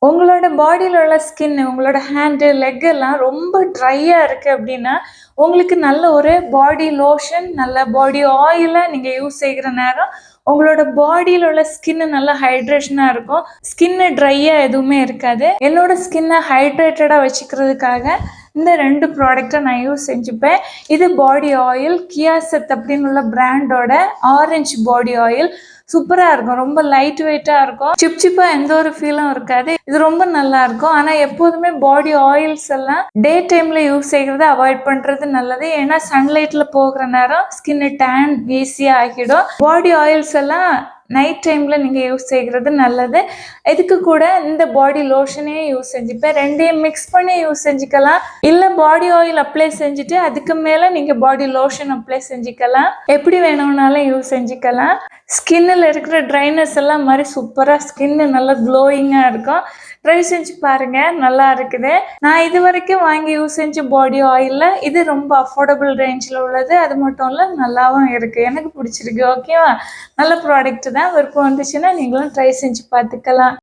உங்களோட பாடியில உள்ள ஸ்கின், உங்களோட ஹேண்டு, லெக் எல்லாம் ரொம்ப ட்ரையா இருக்கு அப்டின்னா, உங்களுக்கு நல்ல ஒரு பாடி லோஷன், நல்ல பாடி ஆயில நீங்க யூஸ் செய்கிற நேரம், உங்களோட பாடியில உள்ள ஸ்கின் நல்லா ஹைட்ரேஷனா இருக்கும். ஸ்கின் ட்ரையா எதுவுமே இருக்காது. என்னோட ஸ்கின்ன ஹைட்ரேட்டடா வச்சுக்கிறதுக்காக இந்த 2 ப்ராடக்ட்ட நான் யூஸ் செஞ்சுப்பேன். இது பாடி ஆயில், கியாசெத் அப்படின்னு உள்ள பிராண்டோட ஆரஞ்ச் பாடி ஆயில். சூப்பரா இருக்கும். ரொம்ப லைட் வெயிட்டா இருக்கும். சிப் சிப்பா எந்த ஒரு ஃபீலும் இருக்காது. இது ரொம்ப நல்லா இருக்கும். ஆனா எப்போதுமே பாடி ஆயில்ஸ் எல்லாம் டே டைம்ல யூஸ் செய்யறத அவாய்ட் பண்றது நல்லது. ஏன்னா சன்லைட்ல போகிற நேரம் ஸ்கின் டேன் ஈஸியா ஆகிடும். பாடி ஆயில்ஸ் எல்லாம் நைட் டைம்ல நீங்க யூஸ் செய்கிறது நல்லது. இதுக்கு கூட இந்த பாடி லோஷனையும் யூஸ் செஞ்சுப்பேன். 2யும் மிக்ஸ் பண்ணி யூஸ் செஞ்சுக்கலாம். இல்ல பாடி ஆயில் அப்ளை செஞ்சுட்டு அதுக்கு மேல நீங்க பாடி லோஷன் அப்ளை செஞ்சுக்கலாம். எப்படி வேணும்னாலும் யூஸ் செஞ்சுக்கலாம். ஸ்கின்னில் இருக்கிற ட்ரைனஸ் எல்லாம் மாதிரி சூப்பராக ஸ்கின்னு நல்லா க்ளோயிங்காக இருக்கும். ட்ரை செஞ்சு பாருங்கள், நல்லா இருக்குது. நான் இது வரைக்கும் வாங்கி யூஸ் செஞ்ச பாடி ஆயிலில் இது ரொம்ப அஃபோர்டபுள் ரேஞ்சில் உள்ளது. அது மட்டும் இல்லை, நல்லாவும் இருக்குது. எனக்கு பிடிச்சிருக்கு. ஓகேவா? நல்ல ப்ராடக்ட் தான். விருப்பம் வந்துச்சுன்னா நீங்களும் ட்ரை செஞ்சு பார்த்துக்கலாம்.